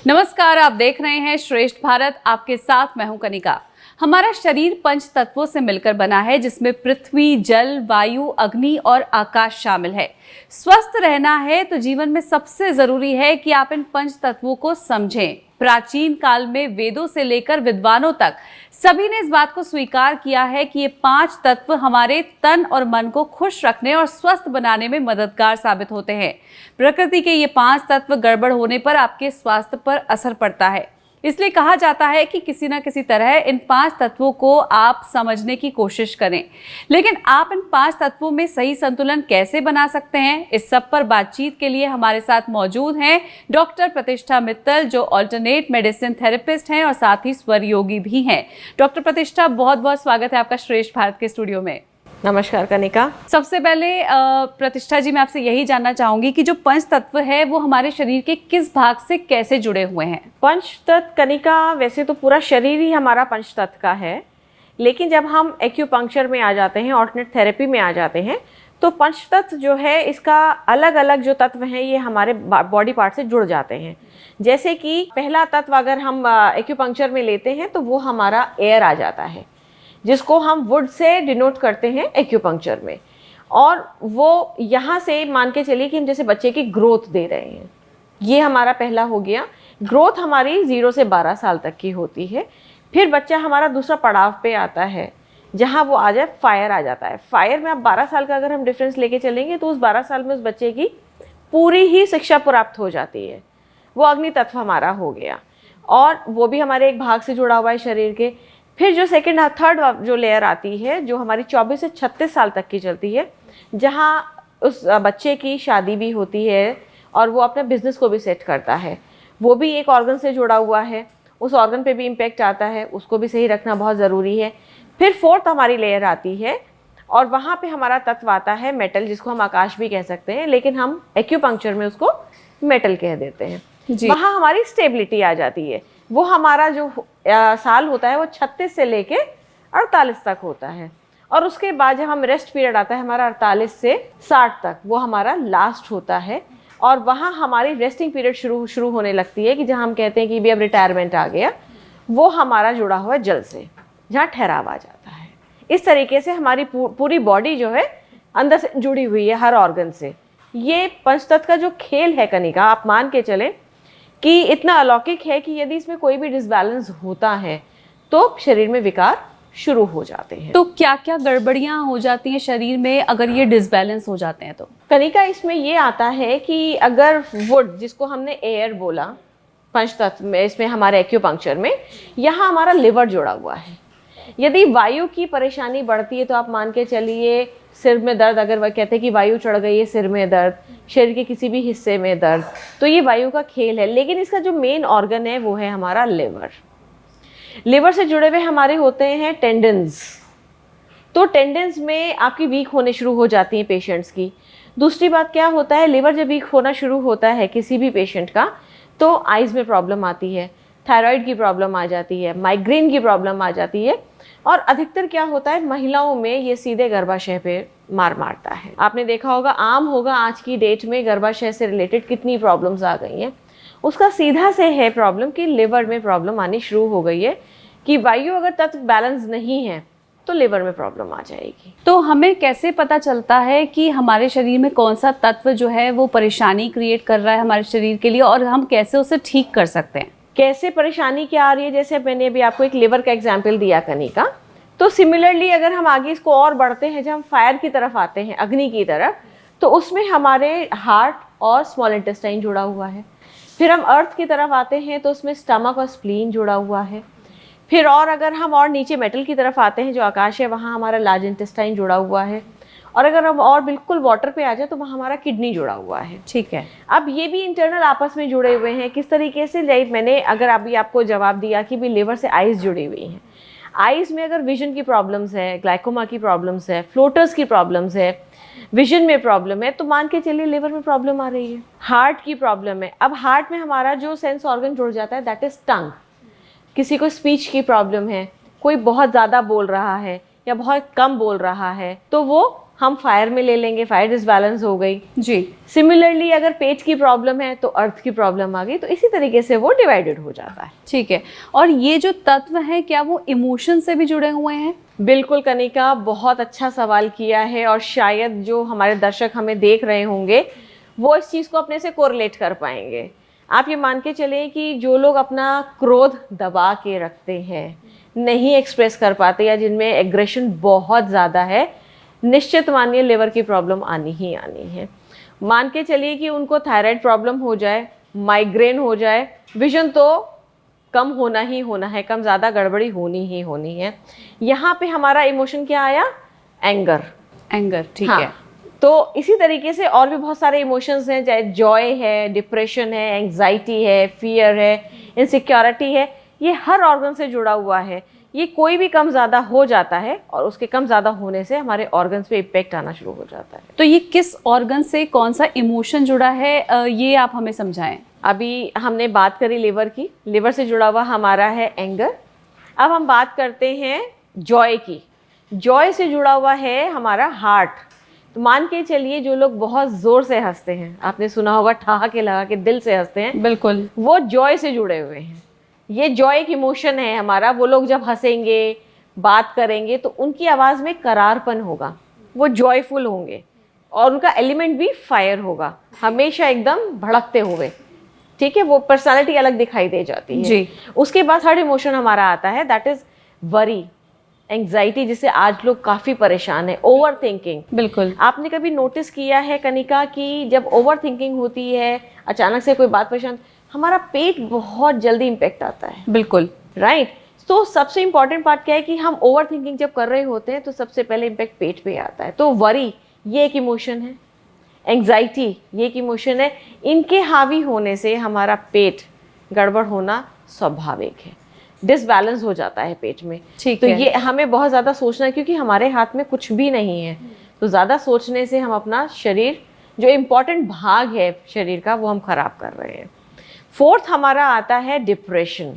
नमस्कार, आप देख रहे हैं श्रेष्ठ भारत। आपके साथ मैं हूं कनिका। हमारा शरीर पंच तत्वों से मिलकर बना है, जिसमें पृथ्वी, जल, वायु, अग्नि और आकाश शामिल है। स्वस्थ रहना है तो जीवन में सबसे जरूरी है कि आप इन पंच तत्वों को समझें। प्राचीन काल में वेदों से लेकर विद्वानों तक सभी ने इस बात को स्वीकार किया है कि ये पांच तत्व हमारे तन और मन को खुश रखने और स्वस्थ बनाने में मददगार साबित होते हैं। प्रकृति के ये पांच तत्व गड़बड़ होने पर आपके स्वास्थ्य पर असर पड़ता है। इसलिए कहा जाता है कि किसी न किसी तरह इन पांच तत्वों को आप समझने की कोशिश करें। लेकिन आप इन पांच तत्वों में सही संतुलन कैसे बना सकते हैं, इस सब पर बातचीत के लिए हमारे साथ मौजूद हैं डॉक्टर प्रतिष्ठा मित्तल, जो अल्टरनेट मेडिसिन थेरेपिस्ट हैं और साथ ही स्वर योगी भी हैं। डॉक्टर प्रतिष्ठा, बहुत बहुत स्वागत है आपका श्रेष्ठ भारत के स्टूडियो में। नमस्कार कनिका। सबसे पहले प्रतिष्ठा जी, मैं आपसे यही जानना चाहूंगी कि जो पंच तत्व है वो हमारे शरीर के किस भाग से कैसे जुड़े हुए हैं? पंच तत्व कनिका, वैसे तो पूरा शरीर ही हमारा पंच तत्व का है, लेकिन जब हम एक्यूपंक्चर में आ जाते हैं, ऑल्टरनेट थेरेपी में आ जाते हैं, तो पंच तत्व जो है इसका अलग अलग जो तत्व हैं ये हमारे बॉडी पार्ट से जुड़ जाते हैं। जैसे कि पहला तत्व अगर हम एक्यूपंक्चर में लेते हैं तो वो हमारा एयर आ जाता है, जिसको हम वुड से डिनोट करते हैं एक्यूपंक्चर में। और वो यहाँ से मान के चलिए कि हम जैसे बच्चे की ग्रोथ दे रहे हैं, ये हमारा पहला हो गया। ग्रोथ हमारी 0 से 12 साल तक की होती है। फिर बच्चा हमारा दूसरा पड़ाव पे आता है, जहाँ वो आ जाए फायर आ जाता है। फायर में अब 12 साल का अगर हम डिफरेंस लेके चलेंगे तो उस 12 साल में उस बच्चे की पूरी ही शिक्षा प्राप्त हो जाती है। वो अग्नि तत्व हमारा हो गया, और वो भी हमारे एक भाग से जुड़ा हुआ है शरीर के। फिर जो सेकंड थर्ड जो लेयर आती है, जो हमारी 24 से 36 साल तक की चलती है, जहाँ उस बच्चे की शादी भी होती है और वो अपने बिजनेस को भी सेट करता है। वो भी एक ऑर्गन से जुड़ा हुआ है, उस ऑर्गन पे भी इम्पैक्ट आता है, उसको भी सही रखना बहुत ज़रूरी है। फिर फोर्थ हमारी लेयर आती है, और वहाँ पे हमारा तत्व आता है मेटल, जिसको हम आकाश भी कह सकते हैं, लेकिन हम एक्यूपंक्चर में उसको मेटल कह देते हैं। वहाँ हमारी स्टेबिलिटी आ जाती है। वो हमारा जो साल होता है वो 36 से लेके 48 तक होता है, और उसके बाद जब हम रेस्ट पीरियड आता है हमारा 48 से 60 तक, वो हमारा लास्ट होता है। और वहाँ हमारी रेस्टिंग पीरियड शुरू होने लगती है, कि जहाँ हम कहते हैं कि भी अब रिटायरमेंट आ गया। वो हमारा जुड़ा हुआ है जल से, जहाँ ठहराव आ जाता है। इस तरीके से हमारी पूरी बॉडी जो है अंदर से जुड़ी हुई है, हर ऑर्गन से। ये पंचतत्व का जो खेल है कनिका, आप मान के चलें कि इतना अलौकिक है कि यदि इसमें कोई भी डिसबैलेंस होता है तो शरीर में विकार शुरू हो जाते हैं। तो क्या क्या गड़बड़ियां हो जाती हैं शरीर में अगर ये डिसबैलेंस हो जाते हैं? तो कनिका, इसमें ये आता है कि अगर वुड, जिसको हमने एयर बोला पंचतत्व में, इसमें हमारे एक्यूपंक्चर में यहाँ हमारा लिवर जुड़ा हुआ है। यदि वायु की परेशानी बढ़ती है तो आप मान के चलिए सिर में दर्द, अगर वह कहते हैं कि वायु चढ़ गई है, सिर में दर्द, शरीर के किसी भी हिस्से में दर्द, तो ये वायु का खेल है। लेकिन इसका जो मेन ऑर्गन है वो है हमारा लिवर। लिवर से जुड़े हुए हमारे होते हैं टेंडन्स। तो टेंडन्स में आपकी वीक होने शुरू हो जाती हैं पेशेंट्स की। दूसरी बात क्या होता है, लिवर जब वीक होना शुरू होता है किसी भी पेशेंट का, तो आइज़ में प्रॉब्लम आती है, थायराइड की प्रॉब्लम आ जाती है, माइग्रेन की प्रॉब्लम आ जाती है, और अधिकतर क्या होता है महिलाओं में ये सीधे गर्भाशय पे मारता है। आपने देखा होगा, आम होगा आज की डेट में गर्भाशय से रिलेटेड कितनी प्रॉब्लम्स आ गई हैं। उसका सीधा से है प्रॉब्लम कि लिवर में प्रॉब्लम आनी शुरू हो गई है, कि वायु अगर तत्व बैलेंस नहीं है तो लिवर में प्रॉब्लम आ जाएगी। तो हमें कैसे पता चलता है कि हमारे शरीर में कौन सा तत्व जो है वो परेशानी क्रिएट कर रहा है हमारे शरीर के लिए, और हम कैसे उसे ठीक कर सकते हैं? कैसे परेशानी क्या आ रही है? जैसे मैंने अभी आपको एक लिवर का एग्जाम्पल दिया कनिका, तो सिमिलरली अगर हम आगे इसको और बढ़ते हैं, जब हम फायर की तरफ आते हैं, अग्नि की तरफ, तो उसमें हमारे हार्ट और स्मॉल इंटेस्टाइन जुड़ा हुआ है। फिर हम अर्थ की तरफ आते हैं तो उसमें स्टमक और स्प्लीन जुड़ा हुआ है। फिर और अगर हम और नीचे मेटल की तरफ आते हैं, जो आकाश है, वहाँ हमारा लार्ज इंटेस्टाइन जुड़ा हुआ है। और अगर हम और बिल्कुल वाटर पे आ जाए तो वहाँ हमारा किडनी जुड़ा हुआ है। ठीक है। अब ये भी इंटरनल आपस में जुड़े हुए हैं। किस तरीके से? मैंने अगर अभी आपको जवाब दिया कि भी लिवर से आइज़ जुड़ी हुई हैं। आइज़ में अगर विजन की प्रॉब्लम्स है, ग्लाइकोमा की प्रॉब्लम्स है, फ्लोटर्स की प्रॉब्लम्स है, विजन में प्रॉब्लम है, तो मान के चलिए लिवर में प्रॉब्लम आ रही है। हार्ट की प्रॉब्लम है। अब हार्ट में हमारा जो सेंस ऑर्गन जुड़ जाता है, दैट इज टंग। किसी को स्पीच की प्रॉब्लम है, कोई बहुत ज़्यादा बोल रहा है या बहुत कम बोल रहा है, तो वो हम फायर में ले लेंगे, फायर डिसबैलेंस हो गई। जी। सिमिलरली अगर पेट की प्रॉब्लम है तो अर्थ की प्रॉब्लम आ गई, तो इसी तरीके से वो डिवाइडेड हो जाता है। ठीक है। और ये जो तत्व है क्या वो इमोशन से भी जुड़े हुए हैं? बिल्कुल कनिका, बहुत अच्छा सवाल किया है, और शायद जो हमारे दर्शक हमें देख रहे होंगे वो इस चीज़ को अपने से कोरिलेट कर पाएंगे। आप ये मान के चलें कि जो लोग अपना क्रोध दबा के रखते हैं, नहीं एक्सप्रेस कर पाते, या जिनमें एग्रेशन बहुत ज़्यादा है, निश्चित मानिए लिवर की प्रॉब्लम आनी ही आनी है। मान के चलिए कि उनको थायराइड प्रॉब्लम हो जाए, माइग्रेन हो जाए, विजन तो कम होना ही होना है, कम ज़्यादा गड़बड़ी होनी ही होनी है। यहाँ पे हमारा इमोशन क्या आया? एंगर। एंगर, ठीक हाँ, है। तो इसी तरीके से और भी बहुत सारे इमोशंस हैं, चाहे जॉय है, डिप्रेशन है, एंग्जाइटी है, फियर है, इनसिक्योरिटी है। ये हर ऑर्गन से जुड़ा हुआ है। ये कोई भी कम ज़्यादा हो जाता है, और उसके कम ज़्यादा होने से हमारे ऑर्गन्स पे इम्पेक्ट आना शुरू हो जाता है। तो ये किस ऑर्गन से कौन सा इमोशन जुड़ा है, ये आप हमें समझाएं। अभी हमने बात करी लिवर की, लिवर से जुड़ा हुआ हमारा है एंगर। अब हम बात करते हैं जॉय की। जॉय से जुड़ा हुआ है हमारा हार्ट। तो मान के चलिए जो लोग बहुत ज़ोर से हंसते हैं, आपने सुना होगा ठहाके लगा के दिल से हंसते हैं, बिल्कुल, वो जॉय से जुड़े हुए हैं। ये जॉय एक इमोशन है हमारा। वो लोग जब हंसेंगे, बात करेंगे, तो उनकी आवाज़ में करारपन होगा, वो जॉयफुल होंगे, और उनका एलिमेंट भी फायर होगा, हमेशा एकदम भड़कते हुए। ठीक है, वो पर्सनालिटी अलग दिखाई दे जाती है जी। उसके बाद थर्ड इमोशन हमारा आता है, दैट इज वरी, एंग्जाइटी, जिससे आज लोग काफ़ी परेशान है। Over thinking. बिल्कुल। आपने कभी नोटिस किया है कनिका कि जब ओवर थिंकिंग होती है, अचानक से कोई बात परेशान, हमारा पेट बहुत जल्दी इम्पेक्ट आता है। बिल्कुल, राइट। तो सबसे इंपॉर्टेंट पार्ट क्या है कि हम ओवर थिंकिंग जब कर रहे होते हैं तो सबसे पहले इम्पेक्ट पेट पे आता है। तो वरी ये एक इमोशन है, एंग्जाइटी ये एक इमोशन है। इनके हावी होने से हमारा पेट गड़बड़ होना स्वाभाविक है, डिसबैलेंस हो जाता है पेट में। ठीक तो है। ये हमें बहुत ज़्यादा सोचना है, क्योंकि हमारे हाथ में कुछ भी नहीं है। तो ज़्यादा सोचने से हम अपना शरीर, जो इम्पॉर्टेंट भाग है शरीर का, वो हम खराब कर रहे हैं। फोर्थ हमारा आता है डिप्रेशन।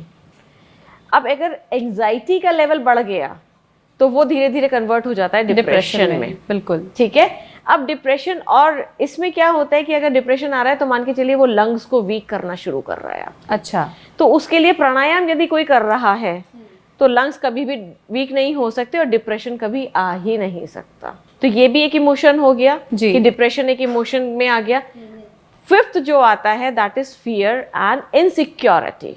अब अगर एंग्जाइटी का लेवल बढ़ गया तो वो धीरे धीरे कन्वर्ट हो जाता है डिप्रेशन में। बिल्कुल। ठीक है। अब डिप्रेशन, और इसमें क्या होता है कि अगर डिप्रेशन आ रहा है तो मान के चलिए वो लंग्स को वीक करना शुरू कर रहा है। अच्छा। तो उसके लिए प्राणायाम यदि कोई कर रहा है तो लंग्स कभी भी वीक नहीं हो सकते, और डिप्रेशन कभी आ ही नहीं सकता। तो ये भी एक इमोशन हो गया जी। कि डिप्रेशन एक इमोशन में आ गया। फिफ्थ जो आता है that is fear and insecurity.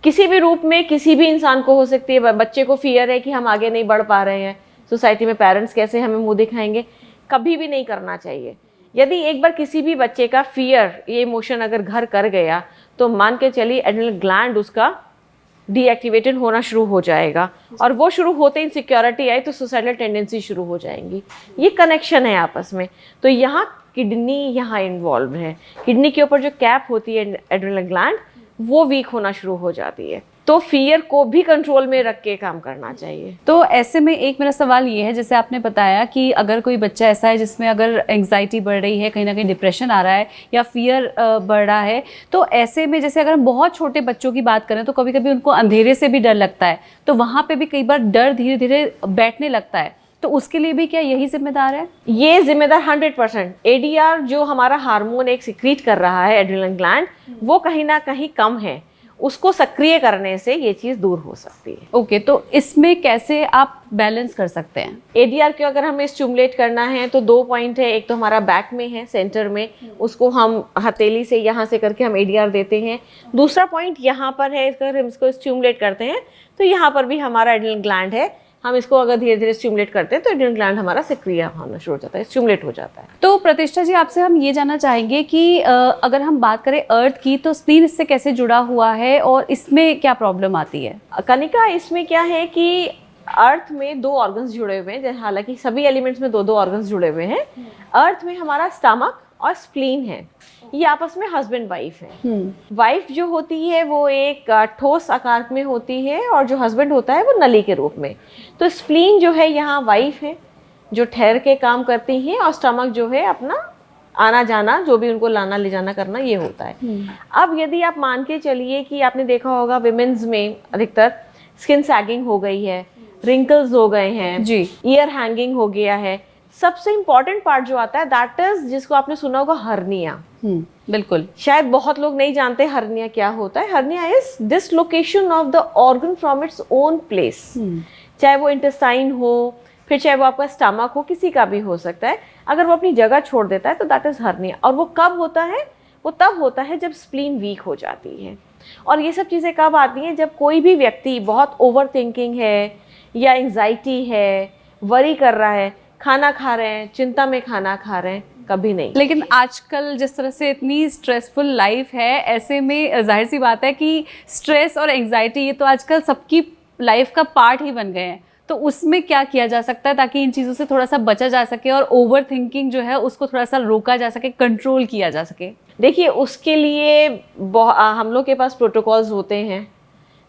किसी भी रूप में किसी भी इंसान को हो सकती है। बच्चे को फियर है कि हम आगे नहीं बढ़ पा रहे हैं, सोसाइटी में पेरेंट्स कैसे हमें मुंह दिखाएंगे, कभी भी नहीं करना चाहिए। यदि एक बार किसी भी बच्चे का फियर, ये इमोशन अगर घर कर गया, तो मान के चलिए एड्रेनल ग्लैंड उसका डीएक्टिवेटेड होना शुरू हो जाएगा, और वो शुरू होते ही इनसिक्योरिटी आई तो सुसाइडल टेंडेंसी शुरू हो जाएंगी। ये कनेक्शन है आपस में। तो यहाँ किडनी यहाँ इन्वॉल्व है। किडनी के ऊपर जो कैप होती है एड्रेनल ग्लैंड, वो वीक होना शुरू हो जाती है। तो फियर को भी कंट्रोल में रख के काम करना चाहिए। तो ऐसे में एक मेरा सवाल ये है, जैसे आपने बताया कि अगर कोई बच्चा ऐसा है जिसमें अगर एंग्जाइटी बढ़ रही है, कहीं ना कहीं डिप्रेशन आ रहा है या फियर बढ़ रहा है, तो ऐसे में जैसे अगर हम बहुत छोटे बच्चों की बात करें तो कभी कभी उनको अंधेरे से भी डर लगता है, तो वहाँ पे भी कई बार डर धीरे धीरे बैठने लगता है, तो उसके लिए भी क्या यही जिम्मेदार है? ये जिम्मेदार 100%। एडीआर जो हमारा हार्मोन एक सिक्रीट कर रहा है एड्रेनल ग्लैंड, वो कहीं ना कहीं कम है। उसको सक्रिय करने से ये चीज़ दूर हो सकती है। ओके, तो इसमें कैसे आप बैलेंस कर सकते हैं? एडीआर को अगर हमें स्टिमुलेट करना है तो 2 पॉइंट है। एक तो हमारा बैक में है, सेंटर में, उसको हम हथेली से यहाँ से करके हम एडीआर देते हैं। दूसरा पॉइंट यहाँ पर है, अगर हम इसको स्टिमुलेट करते हैं तो यहाँ पर भी हमारा एड्रेनल ग्लैंड है। हम इसको अगर धीरे धीरे स्टिमुलेट करते हैं तो एड्रेनल ग्लैंड हमारा सक्रिय होना शुरू हो जाता है, स्टिमुलेट हो जाता है। तो प्रतिष्ठा जी, आपसे हम ये जानना चाहेंगे कि अगर हम बात करें अर्थ की, तो स्प्लीन इससे कैसे जुड़ा हुआ है और इसमें क्या प्रॉब्लम आती है? कनिका, इसमें क्या है कि अर्थ में 2 ऑर्गन्स जुड़े हुए हैं, हालांकि सभी एलिमेंट्स में 2-2 ऑर्गन्स जुड़े हुए हैं। अर्थ में हमारा स्टमक और स्प्लीन है, ये आपस में हस्बैंड वाइफ है। वाइफ जो होती है वो एक ठोस आकार में होती है, और जो हस्बैंड होता है वो नली के रूप में। तो स्प्लीन जो है यहाँ वाइफ है जो ठहर के काम करती है, और स्टमक जो है अपना आना जाना, जो भी उनको लाना ले जाना करना, ये होता है। अब यदि आप मान के चलिए कि आपने देखा होगा विमेन्स में अधिकतर स्किन सैगिंग हो गई है, रिंकल्स हो गए हैं जी, ईयर हैंगिंग हो गया है, सबसे इंपॉर्टेंट पार्ट जो आता है दैट इज, जिसको आपने सुना होगा, हर्निया। बिल्कुल। शायद बहुत लोग नहीं जानते हर्निया क्या होता है। Hernia is dislocation of the organ from its own place. चाहे वो इंटेस्टाइन हो, फिर चाहे वो आपका स्टमक हो, किसी का भी हो सकता है। अगर वो अपनी जगह छोड़ देता है तो दैट इज हर्निया। और वो कब होता है? वो तब होता है जब स्प्लीन वीक हो जाती है। और ये सब चीज़ें कब आती हैं? जब कोई भी व्यक्ति बहुत ओवर थिंकिंग है या एंग्जाइटी है, वरी कर रहा है, खाना खा रहे हैं, चिंता में खाना खा रहे हैं, कभी नहीं। लेकिन आजकल जिस तरह से इतनी स्ट्रेसफुल लाइफ है, ऐसे में जाहिर सी बात है कि स्ट्रेस और एंग्जाइटी ये तो आजकल सबकी लाइफ का पार्ट ही बन गए हैं। तो उसमें क्या किया जा सकता है ताकि इन चीज़ों से थोड़ा सा बचा जा सके और ओवर थिंकिंग जो है उसको थोड़ा सा रोका जा सके, कंट्रोल किया जा सके? देखिए, उसके लिए हम लोग के पास प्रोटोकॉल्स होते हैं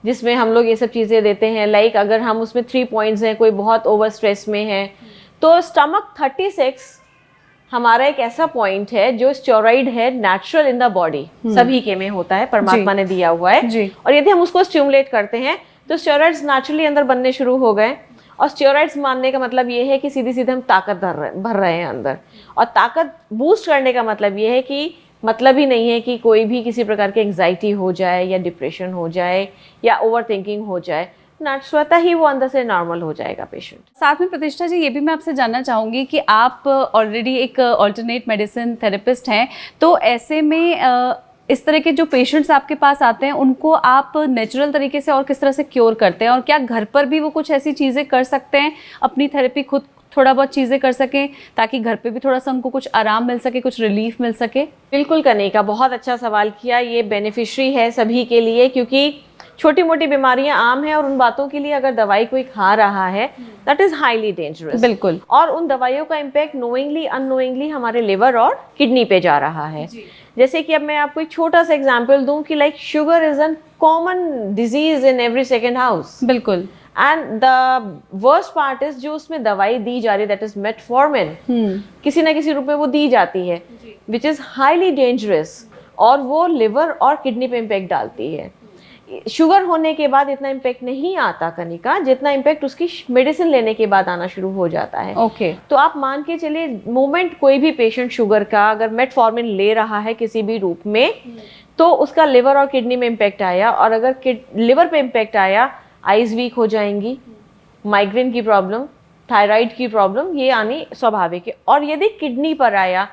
जिसमें हम लोग ये सब चीज़ें देते हैं। लाइक अगर हम उसमें 3 पॉइंट्स हैं, कोई बहुत ओवर स्ट्रेस में है, तो स्टमक 36 हमारा एक ऐसा पॉइंट है जो स्टेरॉइड है, नेचुरल इन द बॉडी, सभी के में होता है, परमात्मा ने दिया हुआ है। और यदि हम उसको स्टिमुलेट करते हैं तो स्टेरॉइड्स नेचुरली अंदर बनने शुरू हो गए। और स्टेरॉइड्स मानने का मतलब ये है कि सीधी सीधे हम ताकत भर रहे हैं अंदर। और ताकत बूस्ट करने का मतलब ये है कि मतलब ही नहीं है कि कोई भी किसी प्रकार की एंग्जाइटी हो जाए या डिप्रेशन हो जाए या ओवर थिंकिंग हो जाए, स्वतः ही वो अंदर से नॉर्मल हो जाएगा पेशेंट। साथ में प्रतिष्ठा जी, ये भी मैं आपसे जानना चाहूँगी कि आप ऑलरेडी एक ऑल्टरनेट मेडिसिन थेरेपिस्ट हैं, तो ऐसे में इस तरह के जो पेशेंट्स आपके पास आते हैं उनको आप नेचुरल तरीके से और किस तरह से क्योर करते हैं? और क्या घर पर भी वो कुछ ऐसी चीज़ें कर सकते हैं, अपनी थेरेपी खुद थोड़ा बहुत चीज़ें कर सकें ताकि घर पे भी थोड़ा सा उनको कुछ आराम मिल सके, कुछ रिलीफ मिल सके? बिल्कुल कनिका, बहुत अच्छा सवाल किया। ये बेनिफिशियरी है सभी के लिए, क्योंकि छोटी मोटी बीमारियां आम हैं और उन बातों के लिए अगर दवाई कोई खा रहा है दैट इज हाईली डेंजरस। बिल्कुल। और उन दवाइयों का इम्पैक्ट नोइंगली अननोइंगली हमारे लिवर और किडनी पे जा रहा है। जैसे कि अब मैं आपको एक छोटा सा एग्जांपल दूं कि like sugar is an common disease in every second house. बिल्कुल। And the worst part is जो उसमें दवाई दी जा रही है दैट इज मेटफॉर्मिन, किसी ना किसी रूप में वो दी जाती है, विच इज हाईली डेंजरस, और वो लिवर और किडनी पे इम्पैक्ट डालती है। शुगर होने के बाद इतना इम्पैक्ट नहीं आता कनिका, जितना इम्पैक्ट उसकी मेडिसिन लेने के बाद आना शुरू हो जाता है। ओके। तो आप मान के चलिए, मोमेंट कोई भी पेशेंट शुगर का अगर मेटफॉर्मिन ले रहा है किसी भी रूप में, तो उसका लिवर और किडनी में इम्पैक्ट आया, और अगर लिवर पे इम्पैक्ट आया, आईज वीक हो जाएंगी, माइग्रेन की प्रॉब्लम, थायराइड की प्रॉब्लम, ये आनी स्वाभाविक है। और यदि किडनी पर आया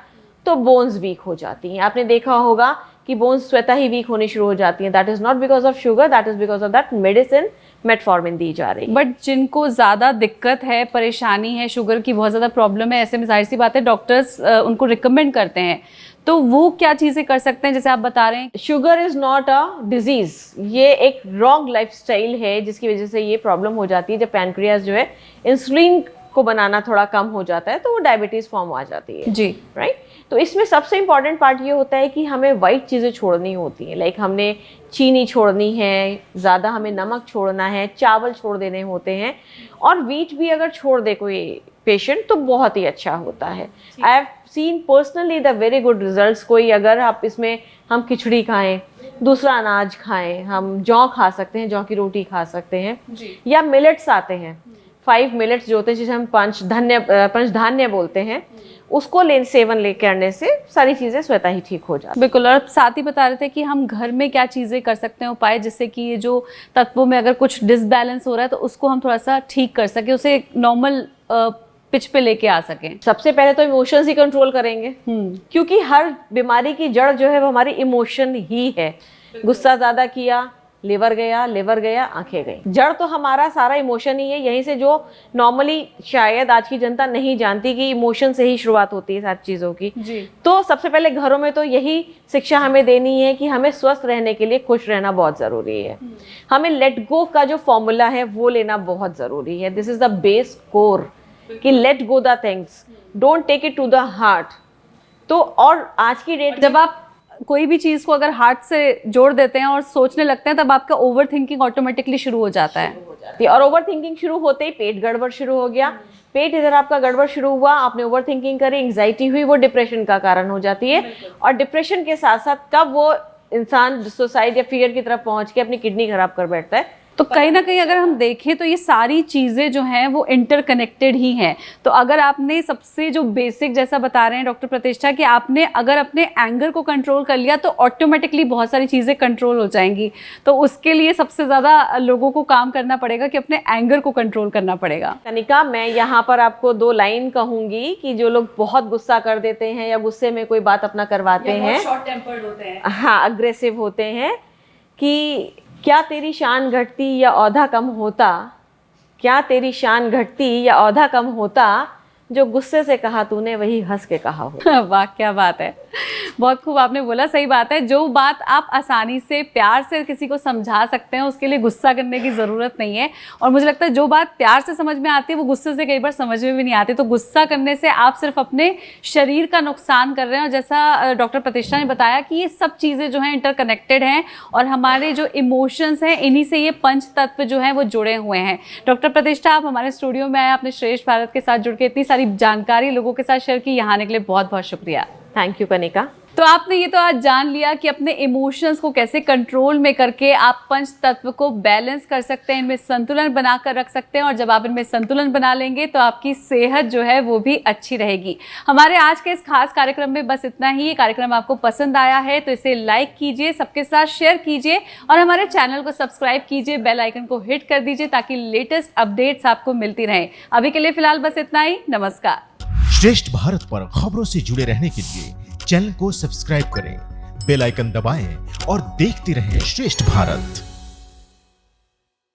तो बोन्स वीक हो जाती हैं। आपने देखा होगा कि बोन्स स्वतः ही वीक होनी शुरू हो जाती हैं। That is not because of sugar, that is because of that medicine metformin दी जा रही है। बट जिनको ज़्यादा दिक्कत है, परेशानी है, शुगर की बहुत ज़्यादा प्रॉब्लम है, ऐसे में जाहिर सी बात है डॉक्टर्स उनको रिकमेंड करते हैं, तो वो क्या चीज़ें कर सकते हैं जैसे आप बता रहे हैं? Sugar is not a disease, ये एक रॉन्ग लाइफस्टाइल है जिसकी वजह से ये प्रॉब्लम हो जाती है। जब पैनक्रियाज जो है इंसुलिन को बनाना थोड़ा कम हो जाता है तो वो डायबिटीज फॉर्म आ जाती है। जी। राइट। तो इसमें सबसे इंपॉर्टेंट पार्ट ये होता है कि हमें वाइट चीज़ें छोड़नी होती हैं। लाइक हमने चीनी छोड़नी है, ज़्यादा हमें नमक छोड़ना है, चावल छोड़ देने होते हैं, और वीट भी अगर छोड़ दे कोई पेशेंट तो बहुत ही अच्छा होता है। I have seen personally the very good results. कोई अगर आप इसमें हम खिचड़ी खाएं, दूसरा अनाज खाएं, हम जौ खा सकते हैं, जौ की रोटी खा सकते हैं, या मिलेट्स आते हैं, 5 मिलेट्स जो होते हैं जिसे हम पंचधान्य बोलते हैं, उसको सेवन करने से सारी चीज़ें स्वतः ही ठीक हो जाती हैं। बिल्कुल। और साथ ही बता रहे थे कि हम घर में क्या चीज़ें कर सकते हैं उपाय, जिससे कि ये जो तत्वों में अगर कुछ डिसबैलेंस हो रहा है तो उसको हम थोड़ा सा ठीक कर सके, उसे नॉर्मल पिच पे लेके आ सकें। सबसे पहले तो इमोशंस ही कंट्रोल करेंगे, क्योंकि हर बीमारी की जड़ जो है वो हमारी इमोशन ही है। गुस्सा ज़्यादा किया, लिवर गया, आंखें गई। जड़ तो हमारा सारा इमोशन ही है। यहीं से जो नॉर्मली शायद आज की जनता नहीं जानती कि इमोशन से ही शुरुआत होती है सारी चीज़ों की। जी। तो सबसे पहले घरों में तो यही शिक्षा हमें देनी है कि हमें स्वस्थ रहने के लिए खुश रहना बहुत ज़रूरी है। हमें लेट गो का जो फॉर्मूला है वो लेना बहुत ज़रूरी है। This is the base core कि let go the things, don't take it to the heart. तो और आज की डेट जब आप कोई भी चीज़ को अगर हार्ट से जोड़ देते हैं और सोचने लगते हैं, तब आपका ओवर थिंकिंग ऑटोमेटिकली शुरू हो जाता है। और ओवर थिंकिंग शुरू होते ही पेट गड़बड़ शुरू हो गया। पेट इधर आपका गड़बड़ शुरू हुआ, आपने ओवर थिंकिंग करी, एंग्जाइटी हुई, वो डिप्रेशन का कारण हो जाती है। और डिप्रेशन के साथ साथ कब वो इंसान सुसाइड या फियर की तरफ पहुंच के अपनी किडनी खराब कर बैठता है, तो कहीं ना कहीं अगर हम देखें तो ये सारी चीज़ें जो हैं वो इंटरकनेक्टेड ही हैं। तो अगर आपने सबसे जो बेसिक जैसा बता रहे हैं डॉक्टर प्रतिष्ठा कि आपने अगर अपने एंगर को कंट्रोल कर लिया तो ऑटोमेटिकली बहुत सारी चीज़ें कंट्रोल हो जाएंगी। तो उसके लिए सबसे ज़्यादा लोगों को काम करना पड़ेगा कि अपने एंगर को कंट्रोल करना पड़ेगा। कनिका, मैं यहाँ पर आपको 2 लाइन कहूँगी कि जो लोग बहुत गुस्सा कर देते हैं या गुस्से में कोई बात अपना करवाते हैं, शॉर्ट टेम्पर्ड होते हैं, हाँ, अग्रेसिव होते हैं, कि क्या तेरी शान घटती या औधा कम होता, क्या तेरी शान घटती या औधा कम होता, जो गुस्से से कहा तूने वही हंस के कहा हो। वाह, क्या बात है, बहुत खूब आपने बोला। सही बात है, जो बात आप आसानी से प्यार से किसी को समझा सकते हैं उसके लिए गुस्सा करने की ज़रूरत नहीं है। और मुझे लगता है जो बात प्यार से समझ में आती है वो गुस्से से कई बार समझ में भी नहीं आती। तो गुस्सा करने से आप सिर्फ अपने शरीर का नुकसान कर रहे हैं। और जैसा डॉक्टर प्रतिष्ठा ने बताया कि ये सब चीज़ें जो हैं इंटरकनेक्टेड हैं और हमारे जो इमोशंस हैं इन्हीं से ये पंच तत्व जो हैं वो जुड़े हुए हैं। डॉक्टर प्रतिष्ठा, आप हमारे स्टूडियो में आए, आपने श्रेष्ठ भारत के साथ जुड़ के इतनी सारी जानकारी लोगों के साथ शेयर की, यहाँ आने के लिए बहुत बहुत शुक्रिया। Thank you Kanika. तो आपने ये तो आज जान लिया कि अपने इमोशंस को कैसे कंट्रोल में करके आप पंच तत्व को बैलेंस कर सकते हैं, इनमें संतुलन बनाकर रख सकते हैं। और जब आप इनमें संतुलन बना लेंगे तो आपकी सेहत जो है वो भी अच्छी रहेगी। हमारे आज के इस खास कार्यक्रम में बस इतना ही। ये कार्यक्रम आपको पसंद आया है तो इसे लाइक कीजिए, सबके साथ शेयर कीजिए और हमारे चैनल को सब्सक्राइब कीजिए, बेल आइकन को हिट कर दीजिए ताकि लेटेस्ट अपडेट्स आपको मिलती रहें। अभी के लिए फिलहाल बस इतना ही। नमस्कार। श्रेष्ठ भारत पर खबरों से जुड़े रहने के लिए चैनल को सब्सक्राइब करें, बेल आइकन दबाएं और देखते रहें श्रेष्ठ भारत।